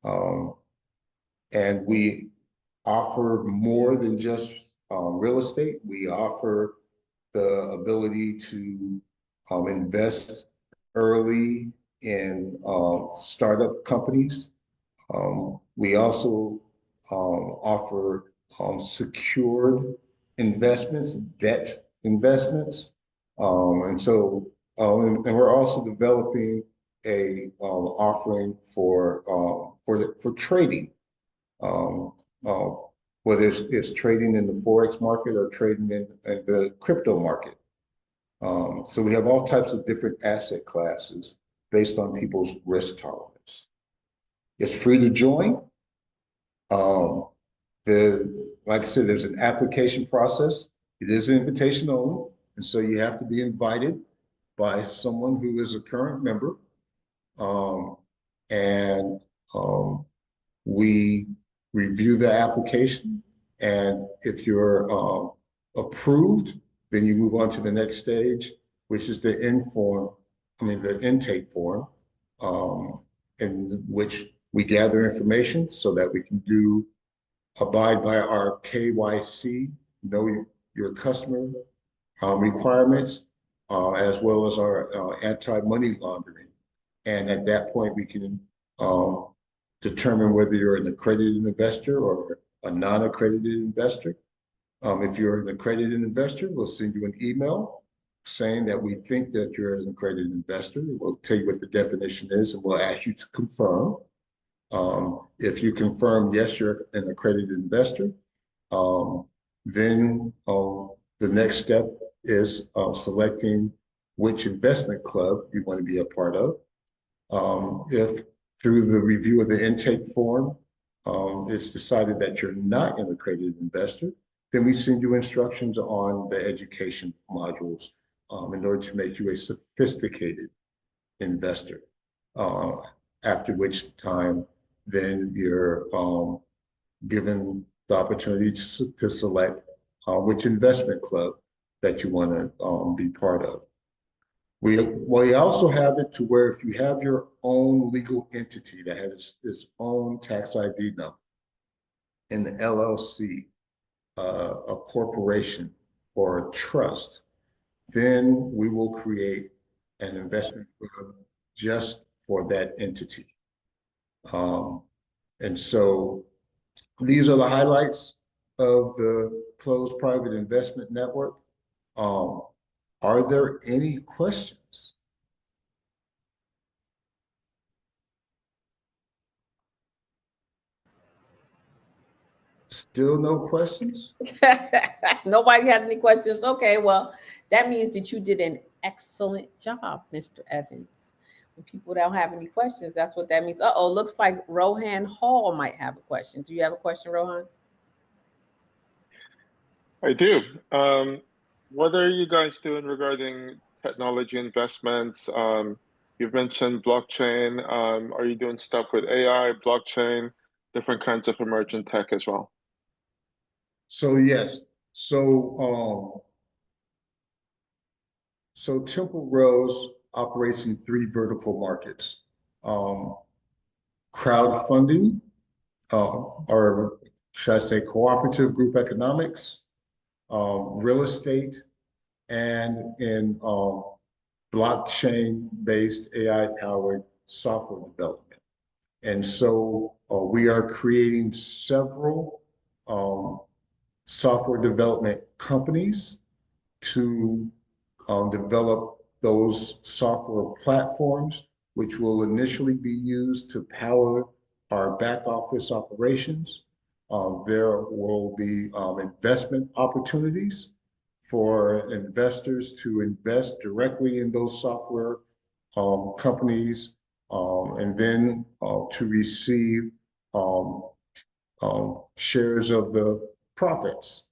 And we offer more than just real estate. We offer the ability to invest early in startup companies. We also offer secured investments, debt investments. And we're also developing a offering for trading, whether it's trading in the Forex market or trading in the crypto market. So we have all types of different asset classes based on people's risk tolerance. It's free to join. Like I said, there's an application process. It is invitation only. And so you have to be invited by someone who is a current member. We review the application. And if you're approved, then you move on to the next stage, which is the inform the intake form, in which we gather information so that we can abide by our KYC, know your customer requirements, as well as our anti-money laundering. And at that point, we can determine whether you're an accredited investor or a non-accredited investor. If you're an accredited investor, we'll send you an email saying that we think that you're an accredited investor. We'll tell you what the definition is, and we'll ask you to confirm. If you confirm, yes, you're an accredited investor, then the next step is selecting which investment club you want to be a part of. If through the review of the intake form, it's decided that you're not an accredited investor, then we send you instructions on the education modules in order to make you a sophisticated investor. After which time, then you're given the opportunity to select which investment club that you want to be part of. We also have it to where if you have your own legal entity that has its own tax ID number, an LLC, a corporation, or a trust, then we will create an investment club just for that entity. And so these are the highlights of the Closed Private Investment Network. Are there any questions? Still no questions? Nobody has any questions. Okay, well, that means that you did an excellent job, Mr. Evans. When people don't have any questions, that's what that means. Uh-oh, looks like Rohan Hall might have a question. Do you have a question, Rohan? I do. What are you guys doing regarding technology investments? You've mentioned blockchain. Are you doing stuff with AI, blockchain, different kinds of emerging tech as well? So yes. So Temple Rose operates in 3 vertical markets. Crowdfunding, or should I say cooperative group economics, real estate, and in blockchain-based AI-powered software development. And so we are creating several software development companies to develop those software platforms, which will initially be used to power our back office operations. There will be investment opportunities for investors to invest directly in those software companies, and then to receive shares of the profits.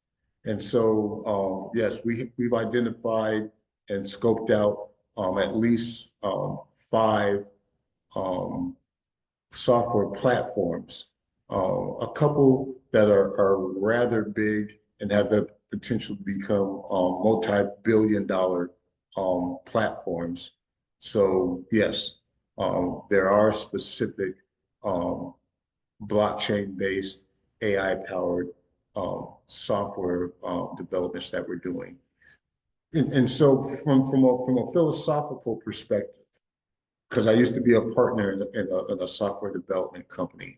And so, yes, we've identified and scoped out at least 5 software platforms, a couple that are rather big and have the potential to become multi-billion-dollar platforms. So yes, there are specific blockchain-based AI-powered software developments that we're doing. And so from a philosophical perspective, because I used to be a partner in a software development company,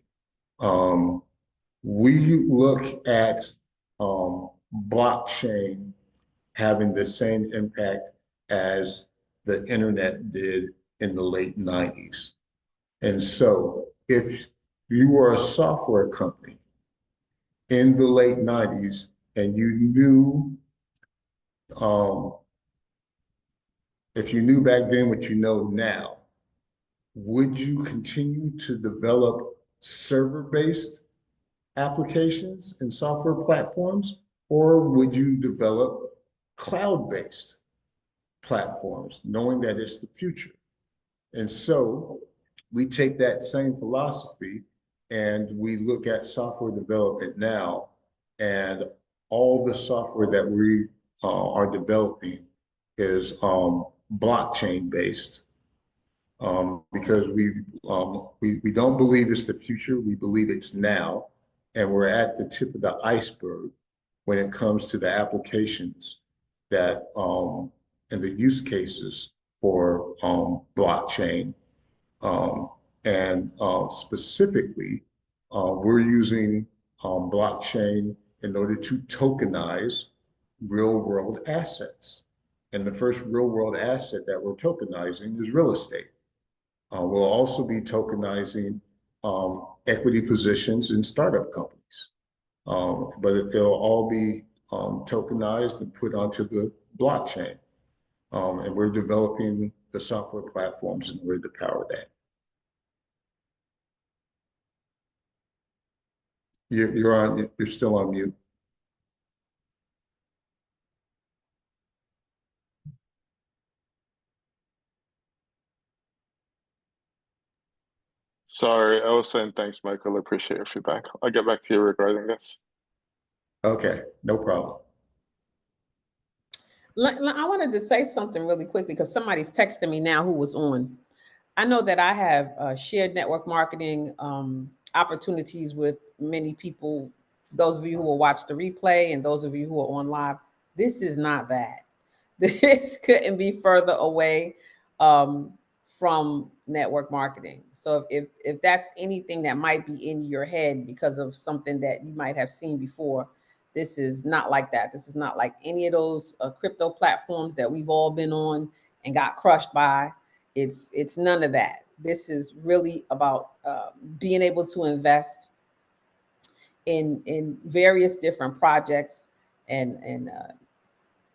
we look at blockchain having the same impact as the internet did in the late 90s. And so if you were a software company in the late 90s and you knew, if you knew back then what you know now, would you continue to develop server-based applications and software platforms, or would you develop cloud-based platforms, knowing that it's the future? And so we take that same philosophy and we look at software development now, and all the software that we are developing is blockchain-based. because we don't believe it's the future. We believe it's now, and we're at the tip of the iceberg when it comes to the applications that and the use cases for blockchain. And specifically, we're using blockchain in order to tokenize real world assets. And the first real world asset that we're tokenizing is real estate. We'll also be tokenizing equity positions in startup companies. But they'll all be tokenized and put onto the blockchain. And we're developing the software platforms in order to power that. You're still on mute. Sorry, I was saying thanks, Michael. I appreciate your feedback. I'll get back to you regarding this. Okay, no problem. I wanted to say something really quickly because somebody's texting me now who was on. I know that I have shared network marketing opportunities with many people. Those of you who will watch the replay and those of you who are on live, this is not that. This couldn't be further away from network marketing. So if that's anything that might be in your head because of something that you might have seen before, this is not like that. This is not like any of those crypto platforms that we've all been on and got crushed by. It's none of that. This is really about being able to invest in various different projects and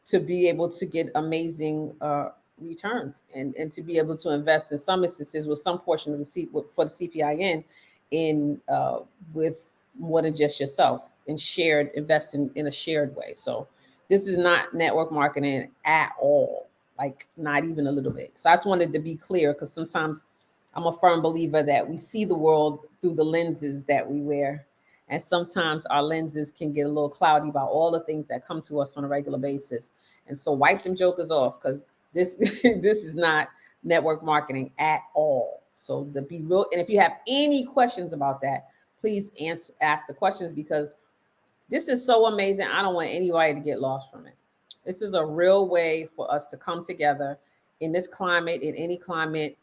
to be able to get amazing returns and to be able to invest in some instances with some portion of for the CPIN in with more than just yourself and shared investing in a shared way. So this is not network marketing at all, like not even a little bit. So I just wanted to be clear because sometimes I'm a firm believer that we see the world through the lenses that we wear. And sometimes our lenses can get a little cloudy about all the things that come to us on a regular basis. And so wipe them jokers off because this this is not network marketing at all. So to be real, and if you have any questions about that, please ask the questions because this is so amazing. I don't want anybody to get lost from it. This is a real way for us to come together in this climate, in any climate,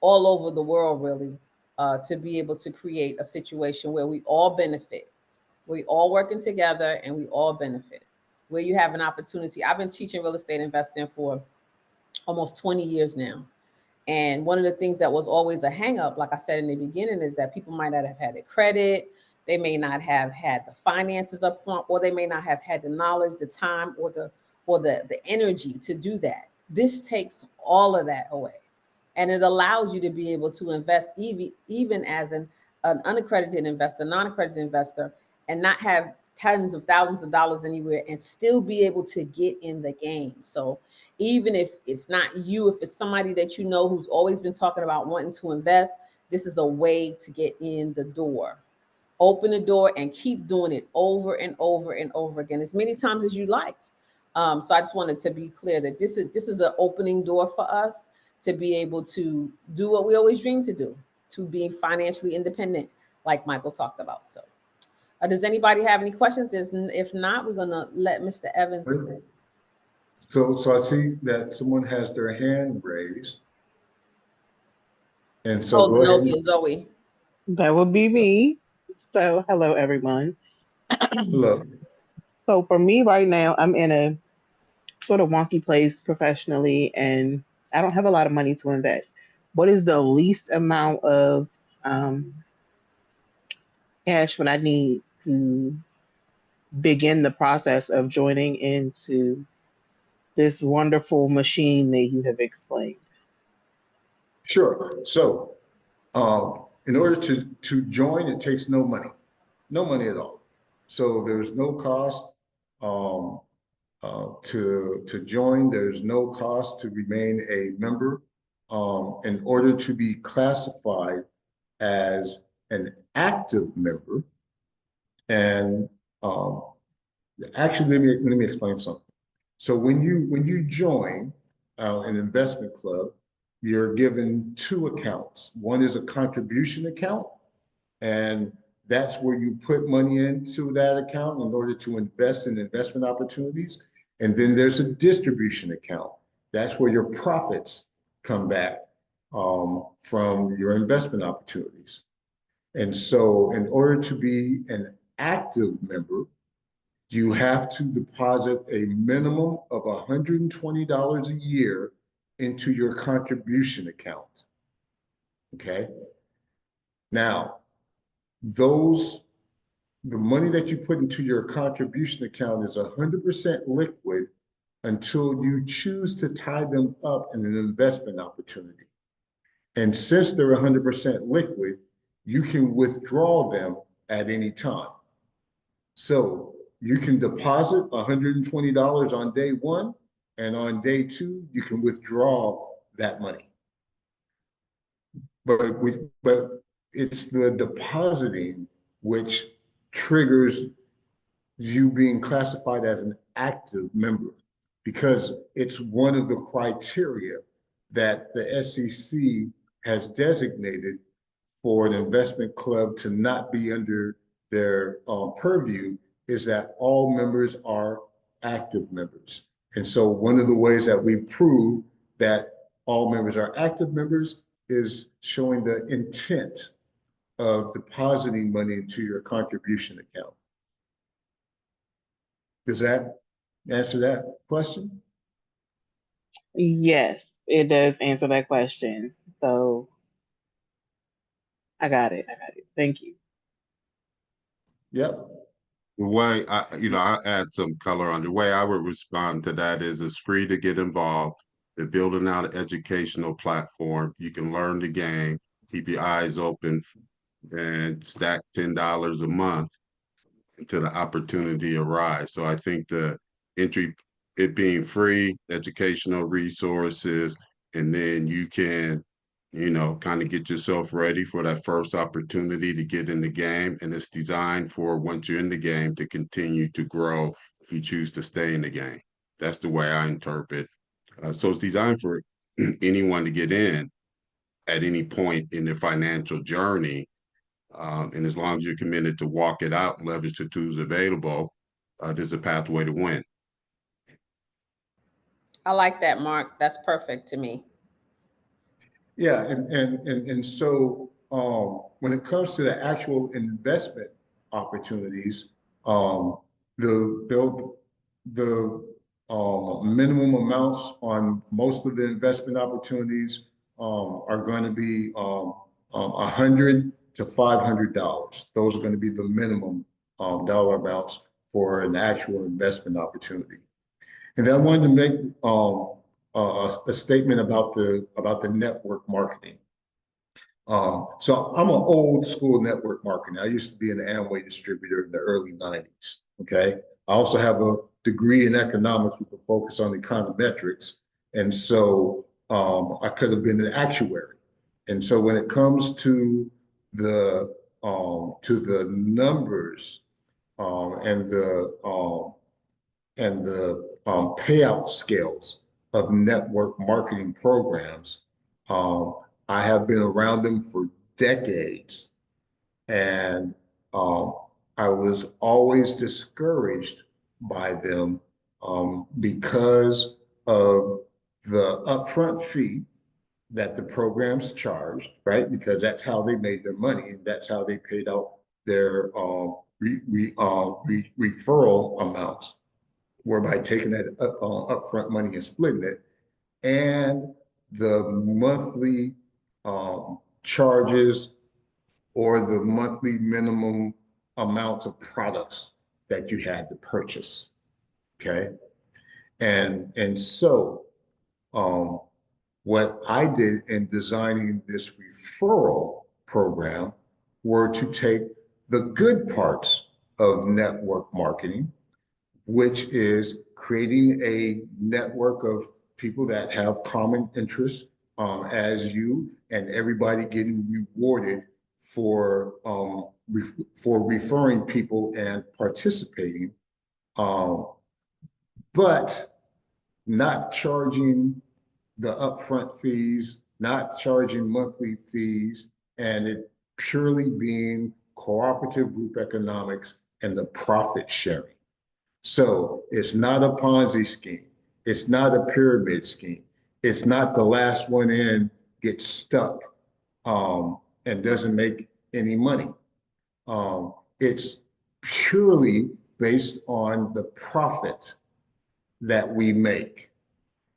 all over the world, really, to be able to create a situation where we all benefit. We all working together and we all benefit. Where you have an opportunity. I've been teaching real estate investing for almost 20 years now. And one of the things that was always a hangup, like I said in the beginning, is that people might not have had the credit, they may not have had the finances up front, or they may not have had the knowledge, the time, or the energy to do that. This takes all of that away. And it allows you to be able to invest even as an unaccredited investor, non-accredited investor, and not have tens of thousands of dollars anywhere and still be able to get in the game. So even if it's not you, if it's somebody that you know who's always been talking about wanting to invest, this is a way to get in the door. Open the door and keep doing it over and over and over again, as many times as you like. So I just wanted to be clear that this is an opening door for us to be able to do what we always dreamed to do, to being financially independent, like Michael talked about. So does anybody have any questions? If not, we're gonna let Mr. Evans. So I see that someone has their hand raised. And so go ahead. Zenobia Zoe. That would be me. So, hello, everyone. Look, So, for me right now, I'm in a sort of wonky place professionally, and I don't have a lot of money to invest. What is the least amount of um, cash would I need to begin the process of joining into this wonderful machine that you have explained? sure. So in order to join, it takes no money at all. So there's no cost to join. There's no cost to remain a member. In order to be classified as an active member, and actually, let me explain something. So when you join an investment club, you're given two accounts. One is a contribution account, and that's where you put money into that account in order to invest in investment opportunities. And then there's a distribution account. That's where your profits come back from your investment opportunities. And so in order to be an active member, you have to deposit a minimum of $120 a year into your contribution account. Okay. Now, the money that you put into your contribution account is 100% liquid until you choose to tie them up in an investment opportunity. And since they're 100% liquid, you can withdraw them at any time. So you can deposit $120 on day one, and on day two, you can withdraw that money. But it's the depositing which triggers you being classified as an active member, because it's one of the criteria that the SEC has designated for an investment club to not be under their purview, is that all members are active members. And so one of the ways that we prove that all members are active members is showing the intent of depositing money into your contribution account. Does that answer that question? Yes, it does answer that question. So I got it. Thank you. Yep. The way I add some color on the way I would respond to that is it's free to get involved. They're building out an educational platform. You can learn the game, keep your eyes open, and stack $10 a month until the opportunity arrives. So I think the entry, it being free, educational resources, and then you can, kind of get yourself ready for that first opportunity to get in the game. And it's designed for, once you're in the game, to continue to grow if you choose to stay in the game. That's the way I interpret. So it's designed for anyone to get in at any point in their financial journey. And as long as you're committed to walk it out and leverage the tools available, there's a pathway to win. I like that, Mark. That's perfect to me. Yeah, and so when it comes to the actual investment opportunities, the minimum amounts on most of the investment opportunities are going to be $100 to $500. Those are going to be the minimum dollar amounts for an actual investment opportunity. And then I wanted to make a statement about the network marketing. So I'm an old school network marketing. I used to be an Amway distributor in the early 90s. Okay. I also have a degree in economics with a focus on econometrics. And so I could have been an actuary. And so when it comes to the numbers and the payout scales of network marketing programs, I have been around them for decades, and I was always discouraged by them because of the upfront fee that the programs charged, right? Because that's how they made their money, and that's how they paid out their referral amounts, whereby taking that upfront money and splitting it, and the monthly charges or the monthly minimum amounts of products that you had to purchase. Okay. And so what I did in designing this referral program were to take the good parts of network marketing, which is creating a network of people that have common interests as you, and everybody getting rewarded for referring people and participating, but not charging the upfront fees not charging monthly fees, and it purely being cooperative group economics and the profit sharing. So it's not a Ponzi scheme. It's not a pyramid scheme. It's not the last one in gets stuck and doesn't make any money. It's purely based on the profit that we make.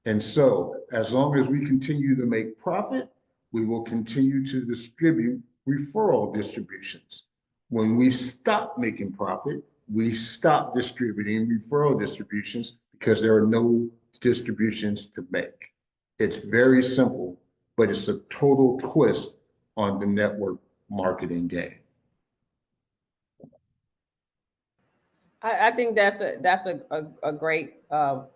And so as long as we continue to make profit, we will continue to distribute referral distributions. When we stop making profit, we stop distributing referral distributions because there are no distributions to make. It's very simple, but it's a total twist on the network marketing game. I think that's a great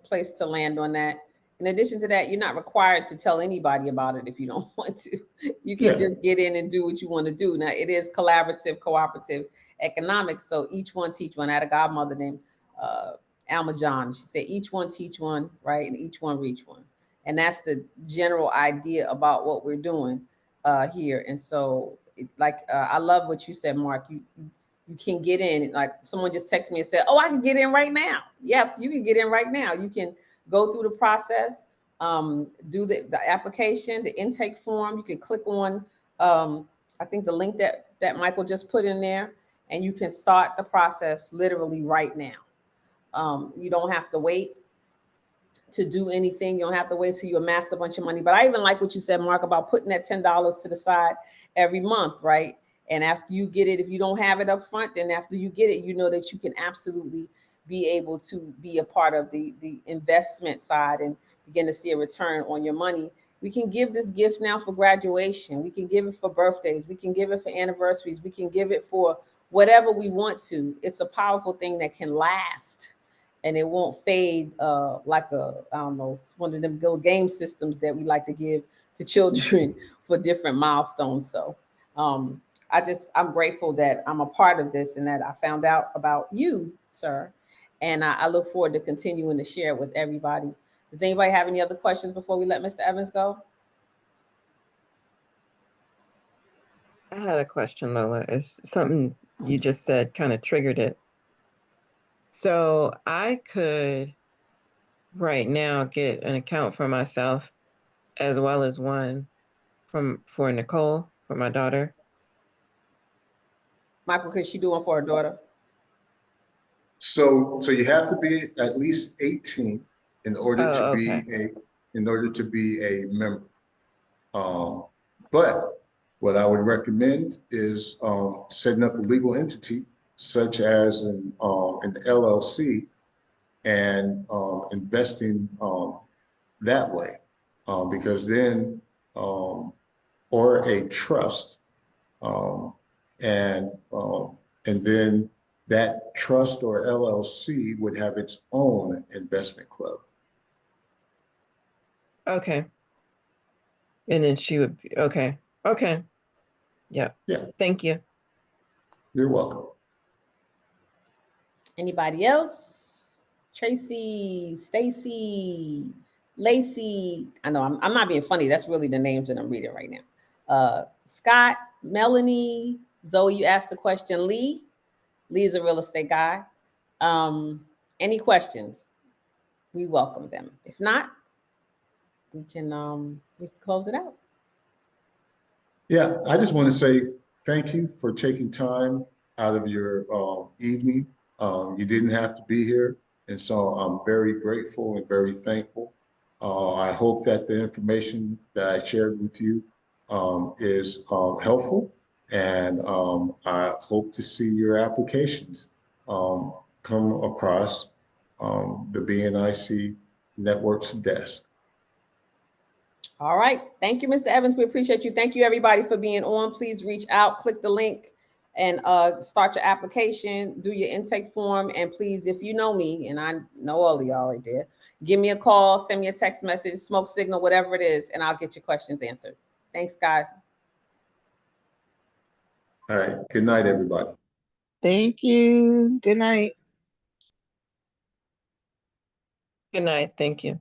place to land on that. In addition to that, you're not required to tell anybody about it if you don't want to. You can just get in and do what you want to do. Now, it is collaborative, cooperative economics. So each one teach one. I had a godmother named Alma John. She said, each one teach one, right? And each one reach one. And that's the general idea about what we're doing here. And so, I love what you said, Mark. You can get in. Like someone just texted me and said, oh, I can get in right now. Yep, you can get in right now. You can go through the process, do the application, the intake form. You can click on, I think the link that Michael just put in there, and you can start the process literally right now. You don't have to wait to do anything. You don't have to wait till you amass a bunch of money. But I even like what you said, Mark, about putting that $10 to the side every month, right? And after you get it, if you don't have it up front, then after you get it, you know that you can absolutely be able to be a part of the investment side and begin to see a return on your money. We can give this gift now for graduation. We can give it for birthdays. We can give it for anniversaries. We can give it for whatever we want to. It's a powerful thing that can last, and it won't fade like I don't know, it's one of them little game systems that we like to give to children for different milestones. So I'm grateful that I'm a part of this and that I found out about you, sir. And I look forward to continuing to share it with everybody. Does anybody have any other questions before we let Mr. Evans go? I had a question, Lola. It's something you just said kind of triggered it. So I could right now get an account for myself as well as one for Nicole, for my daughter. Michael, could she do one for her daughter? So you have to be at least 18 in order to be a member. But what I would recommend is setting up a legal entity such as an LLC and investing that way, because then or a trust, and then that trust or LLC would have its own investment club. Okay. And then she would be, okay. Okay. Yeah. Yeah. Thank you. You're welcome. Anybody else? Tracy, Stacy, Lacey. I know I'm not being funny. That's really the names that I'm reading right now. Scott, Melanie, Zoe, you asked the question. Lee is a real estate guy. Any questions? We welcome them. If not, we can close it out. Yeah, I just want to say thank you for taking time out of your evening. You didn't have to be here, and so I'm very grateful and very thankful. I hope that the information that I shared with you is helpful, and I hope to see your applications come across the BNIC Network's desk. All right. Thank you, Mr. Evans. We appreciate you. Thank you, everybody, for being on. Please reach out, click the link, and start your application, do your intake form. And please, if you know me, and I know all of y'all right there, give me a call, send me a text message, smoke signal, whatever it is, and I'll get your questions answered. Thanks, guys. All right. Good night, everybody. Thank you. Good night. Good night. Thank you.